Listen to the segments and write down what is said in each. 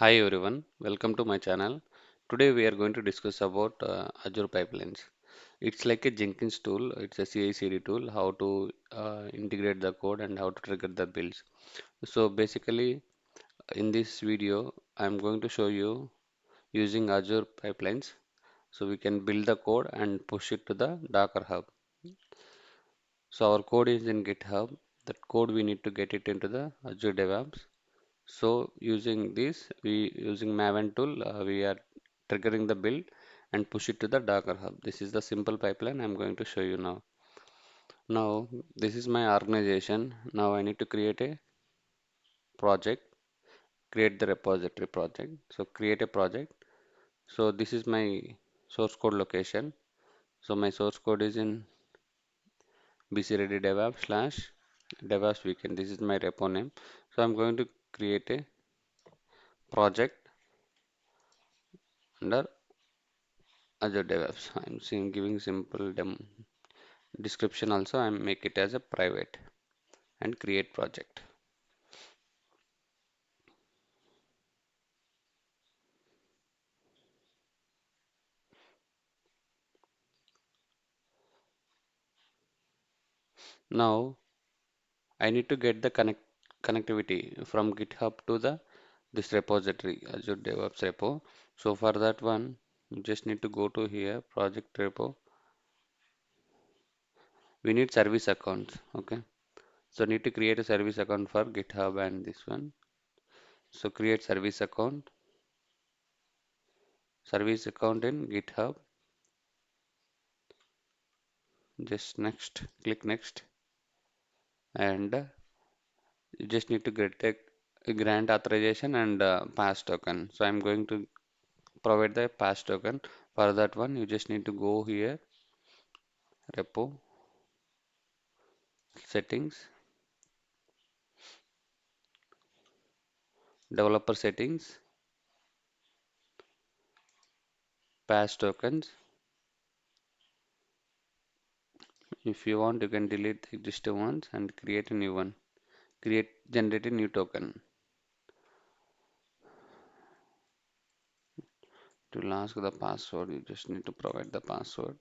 Hi everyone, welcome to my channel. Today we are going to discuss about Azure pipelines. It's like a Jenkins tool, it's a CI/CD tool, how to integrate the code and how to trigger the builds. So basically in this video I'm going to show you using Azure pipelines so we can build the code and push it to the Docker Hub. So our code is in GitHub. That code we need to get it into the Azure DevOps. So using this, we using Maven tool, we are triggering the build and push it to the Docker Hub. This is the simple pipeline I'm going to show you now. Now, this is my organization. Now I need to create a project, create the repository project. So create a project. So this is my source code location. So my source code is in bcready devops slash devops weekend. This is my repo name. So I'm going to create a project under Azure DevOps. I'm seeing giving simple description also. I make it as a private and create project. Now I need to get the connectivity from GitHub to the this repository Azure DevOps repo. So for that one, you just need to go to here project repo. We need service accounts. Okay. So need to create a service account for GitHub and this one. So create service account in GitHub. Just next, click next, and you just need to get a grant authorization and pass token. So I'm going to provide the pass token. For that one, you just need to go here, repo, settings, developer settings, pass tokens. If you want, you can delete the existing ones and create a new one. Generate a new token. To ask the password, you just need to provide the password.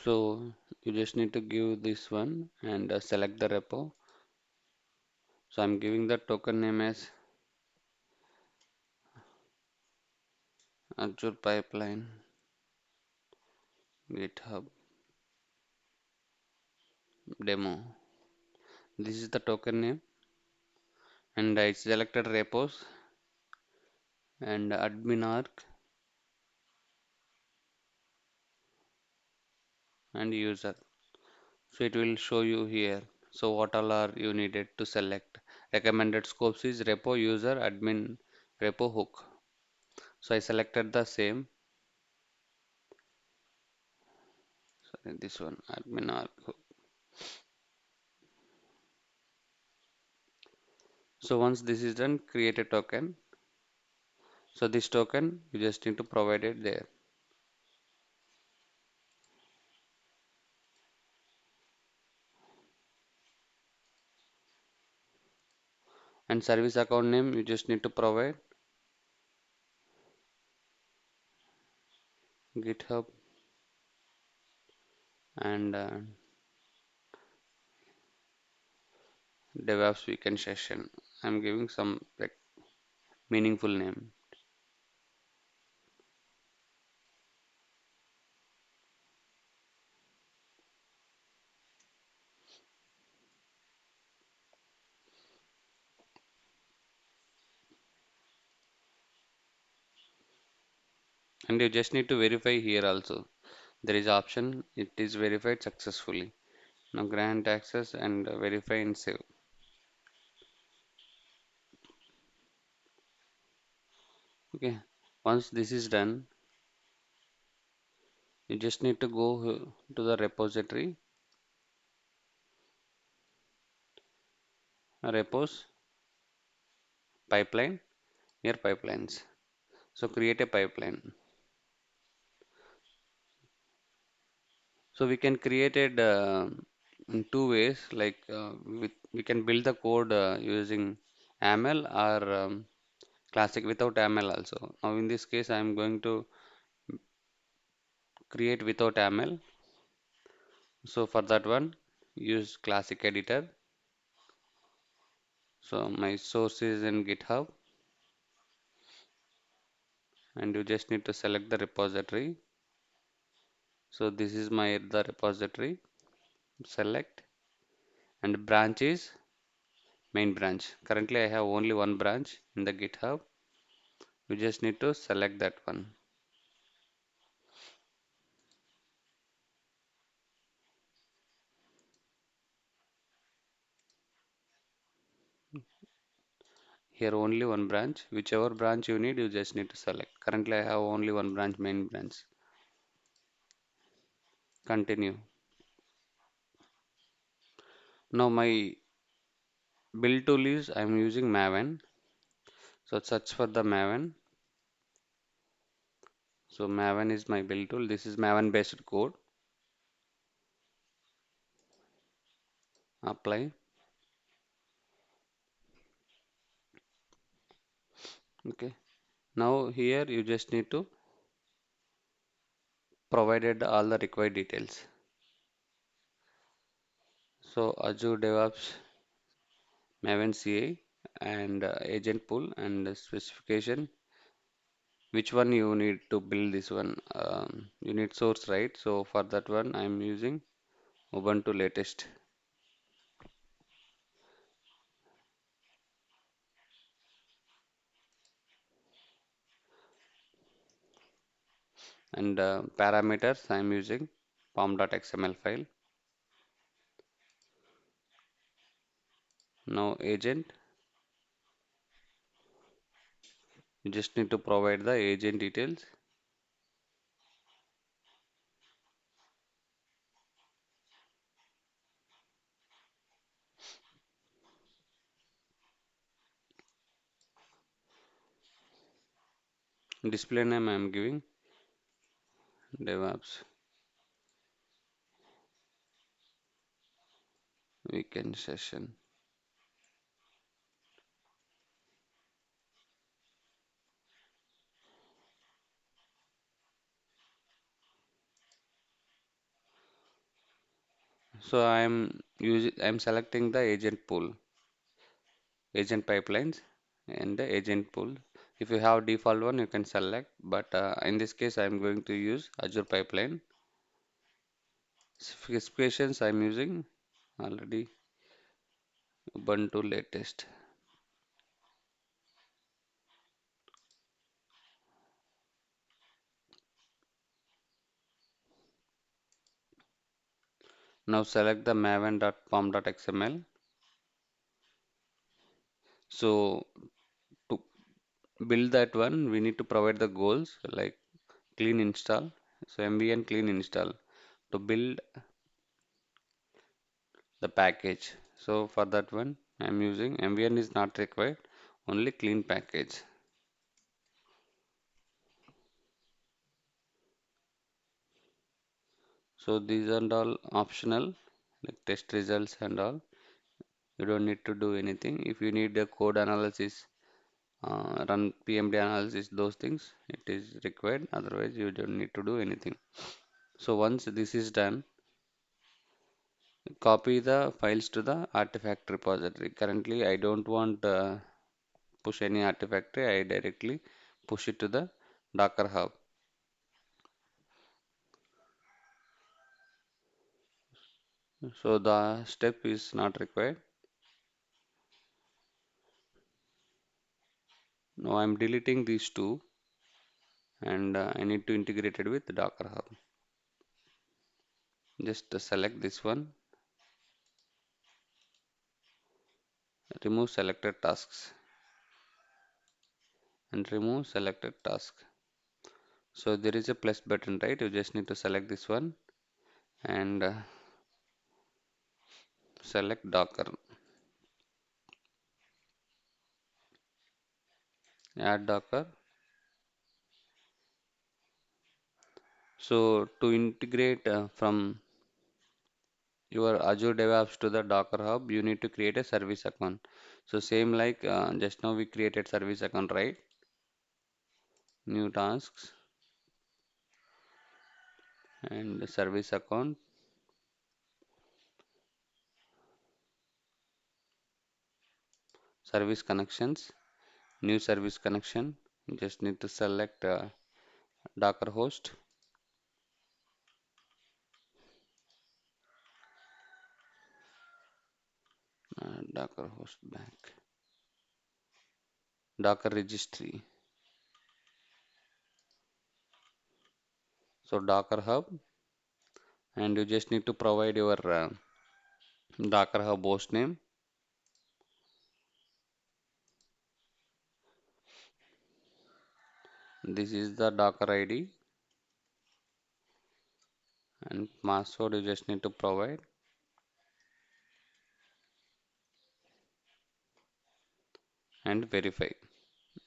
So you just need to give this one and select the repo. So I'm giving the token name as Azure Pipeline GitHub demo. This is the token name and I selected repos and admin arc and user. So it will show you here. So what all are you needed to select? Recommended scopes is repo user admin repo hook. So I selected the same. Sorry, this one admin arc hook. So once this is done, create a token. So this token you just need to provide it there. And service account name you just need to provide GitHub and DevOps weekend session. I'm giving some like meaningful name. And you just need to verify here also. There is option, it is verified successfully. Now grant access and verify and save. Okay. Once this is done, you just need to go to the repository, repos, pipeline, here pipelines. So create a pipeline. So we can create it in two ways. Like we can build the code using ML or classic without ML also. Now in this case, I am going to create without ML. So for that one, use classic editor. So my source is in GitHub, and you just need to select the repository. So this is my the repository. Select and branch is main branch. Currently, I have only one branch in the GitHub. You just need to select that one. Here only one branch. Whichever branch you need, you just need to select. Currently, I have only one branch, main branch. Continue. Now my build tool is I'm using Maven. So search for the Maven. So Maven is my build tool. This is Maven based code. Apply. Okay. Now here you just need to provided all the required details. So Azure DevOps, Maven CA, and agent pool and the specification. Which one you need to build this one? You need source, right? So for that one, I'm using Ubuntu latest and parameters. I'm using pom.xml file. Now agent, you just need to provide the agent details. Display name I'm giving DevOps weekend session. So I'm selecting the agent pool, agent pipelines, and the agent pool. If you have default one, you can select. But in this case, I'm going to use Azure pipeline. Specifications I'm using already Ubuntu latest. Now select the maven.pom.xml. So to build that one, we need to provide the goals like clean install. So MVN clean install to build the package. So for that one, I'm using MVN is not required, only clean package. So these are all optional, like test results and all. You don't need to do anything. If you need a code analysis, run PMD analysis, those things, it is required. Otherwise, you don't need to do anything. So once this is done, copy the files to the artifact repository. Currently, I don't want push any artifact. I directly push it to the Docker Hub. So the step is not required. Now I'm deleting these two and I need to integrate it with Docker Hub. Just select this one, remove selected tasks and remove selected task. So there is a plus button, right? You just need to select this one and select Docker, add Docker. So to integrate from your Azure DevOps to the Docker Hub, you need to create a service account. So same like just now we created service account, right? New tasks and service account, service connections, new service connection. You just need to select Docker host, Docker host back, Docker registry. So Docker Hub, and you just need to provide your Docker Hub host name. This is the Docker ID and password you just need to provide and verify.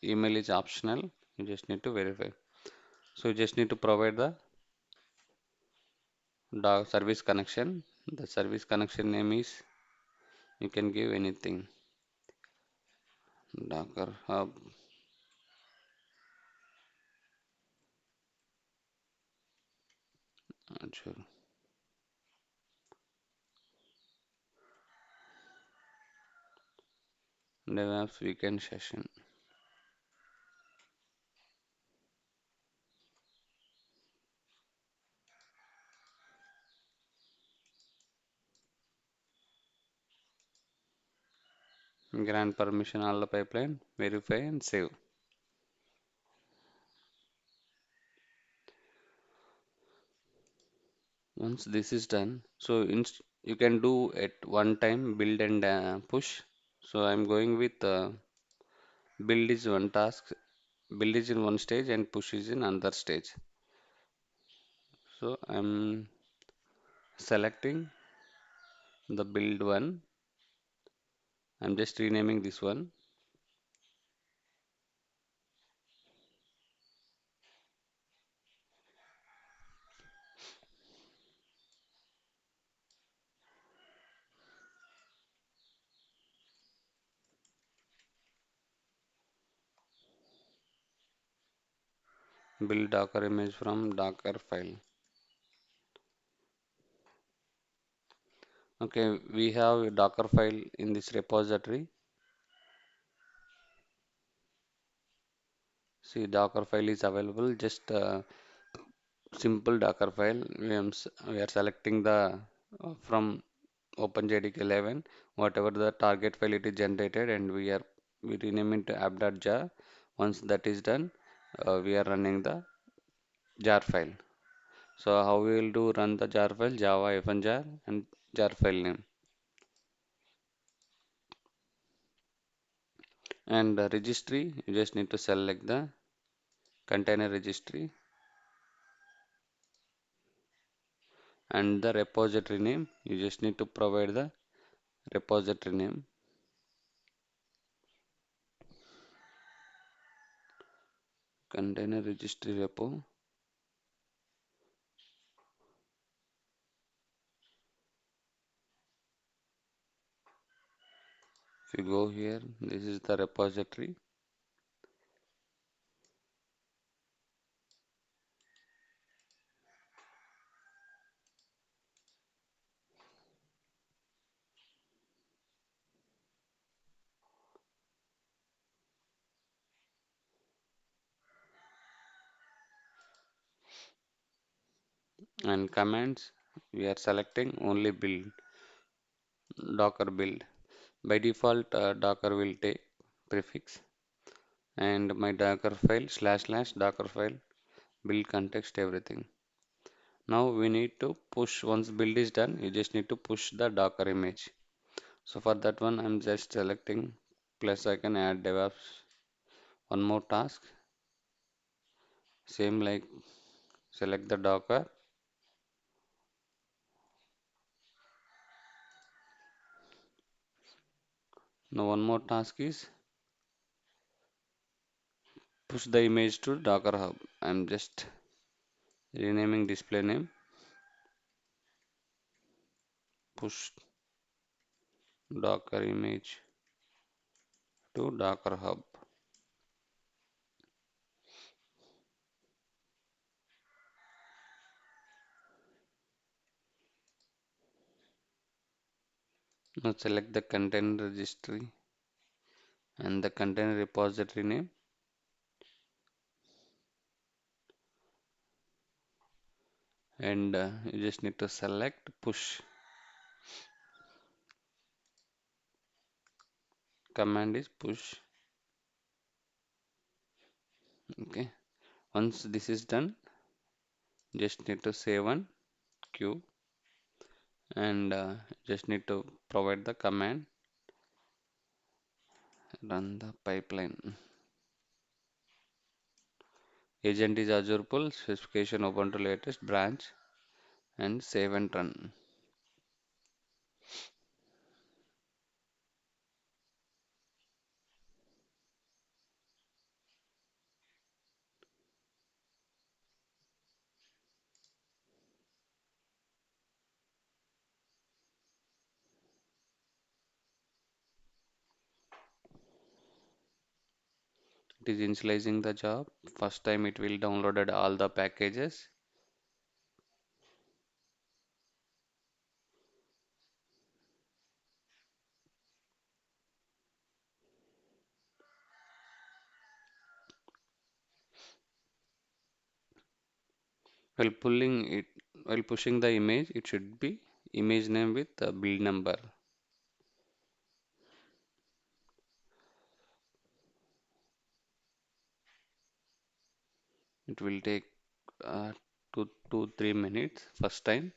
Email is optional. You just need to verify. So you just need to provide the service connection. The service connection name is, you can give anything. Docker Hub Azure. DevOps weekend session. Grant permission all the pipeline. Verify and save. Once this is done, so you can do at one time build and push. So I'm going with build is one task, build is in one stage and push is in another stage. So I'm selecting the build one. I'm just renaming this one. Build Docker image from Docker file. Okay, we have a Docker file in this repository. See, Docker file is available. Just simple Docker file. We are selecting the from OpenJDK 11, whatever the target file it is generated, and we rename it to app.jar. Once that is done, we are running the jar file. So how we will do run the jar file? Java -jar and jar file name. And registry, you just need to select the container registry and the repository name. You just need to provide the repository name. Container registry repo. If you go here, this is the repository. And commands, we are selecting only build, Docker build. By default, Docker will take prefix and my Docker file / Docker file build context everything. Now we need to push, once build is done, you just need to push the Docker image. So for that one, I'm just selecting plus I can add DevOps. One more task, same like select the Docker. Now one more task is push the image to Docker Hub. I'm just renaming display name, push Docker image to Docker Hub. Now select the container registry and the container repository name, and you just need to select push. Command is push. Okay. Once this is done, just need to save one queue and just need to provide the command run the pipeline. Agent is Azure pull, specification open to latest branch and save and run. It is initializing the job. First time it will downloaded all the packages. While pulling it, while pushing the image, it should be image name with the build number. It will take 2 to 3 minutes first time.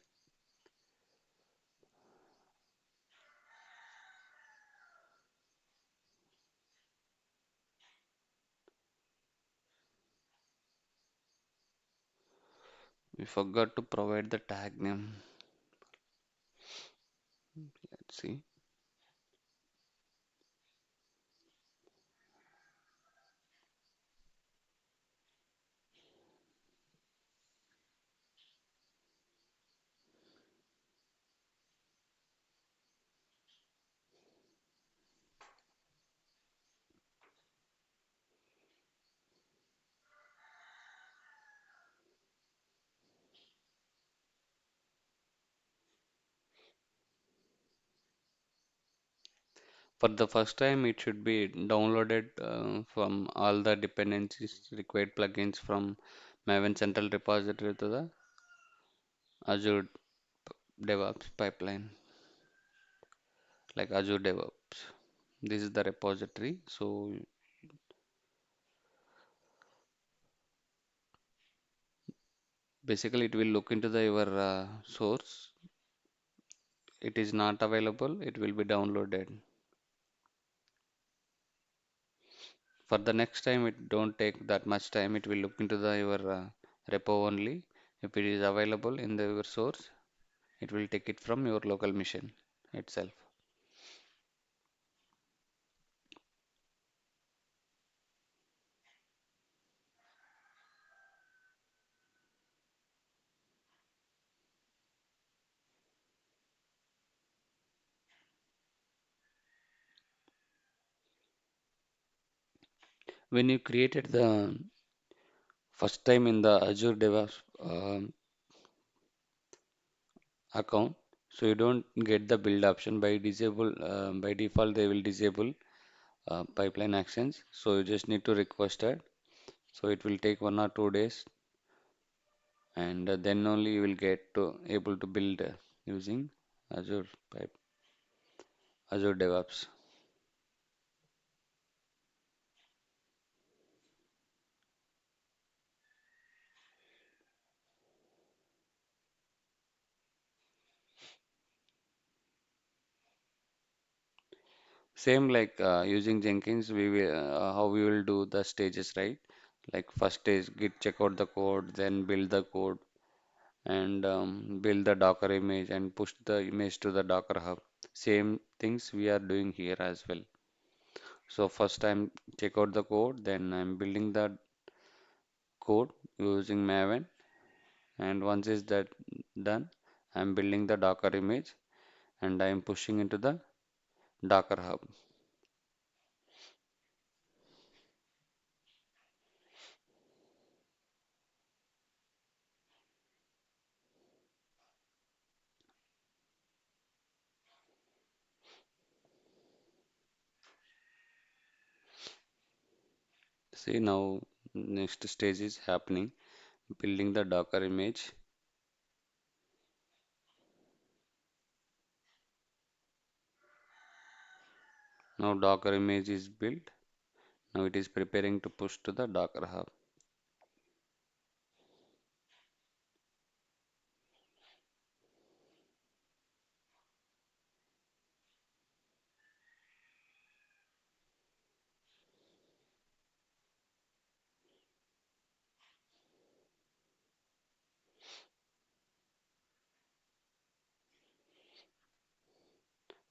We forgot to provide the tag name. Let's see. For the first time, it should be downloaded from all the dependencies, required plugins from Maven Central Repository to the Azure DevOps pipeline, like Azure DevOps. This is the repository. So basically, it will look into the your source. It is not available. It will be downloaded. For the next time, it don't take that much time. It will look into the your repo only. If it is available in the your source, it will take it from your local machine itself. When you created the first time in the Azure DevOps account, so you don't get the build option by disable. By default, they will disable pipeline actions. So you just need to request it. So it will take 1 or 2 days, and then only you will get to able to build using Azure pipe, Azure DevOps. Same like using Jenkins, we will how we will do the stages, right? Like first stage, git check out the code, then build the code, and build the Docker image and push the image to the Docker Hub. Same things we are doing here as well. So first I'm check out the code, then I'm building the code using Maven, and once is that done, I'm building the Docker image and I'm pushing into the Docker Hub. See now next stage is happening, building the Docker image. Now Docker image is built. Now it is preparing to push to the Docker Hub.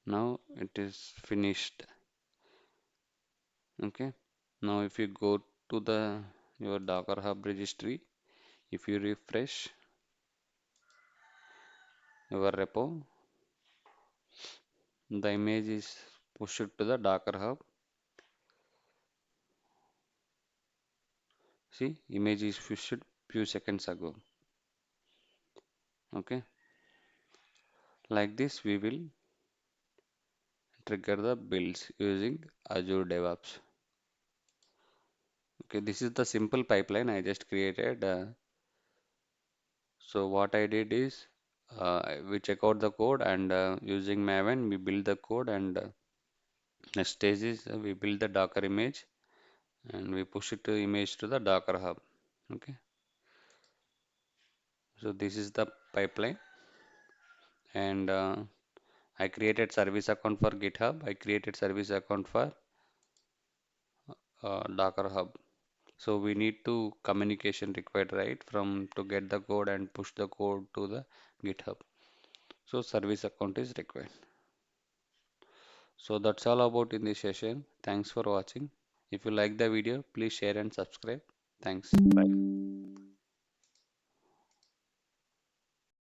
Now it is finished. Okay. Now if you go to the your Docker Hub registry, if you refresh your repo, the image is pushed to the Docker Hub. See, image is pushed few seconds ago. Okay. Like this, we will trigger the builds using Azure DevOps. Okay, this is the simple pipeline I just created. So what I did is we check out the code and using Maven we build the code and next stage is we build the Docker image and we push it to image to the Docker Hub. Okay, so this is the pipeline and I created service account for GitHub. I created service account for Docker Hub. So we need to communication required, right, from to get the code and push the code to the GitHub. So service account is required. So that's all about in this session. Thanks for watching. If you like the video, please share and subscribe. Thanks. Bye.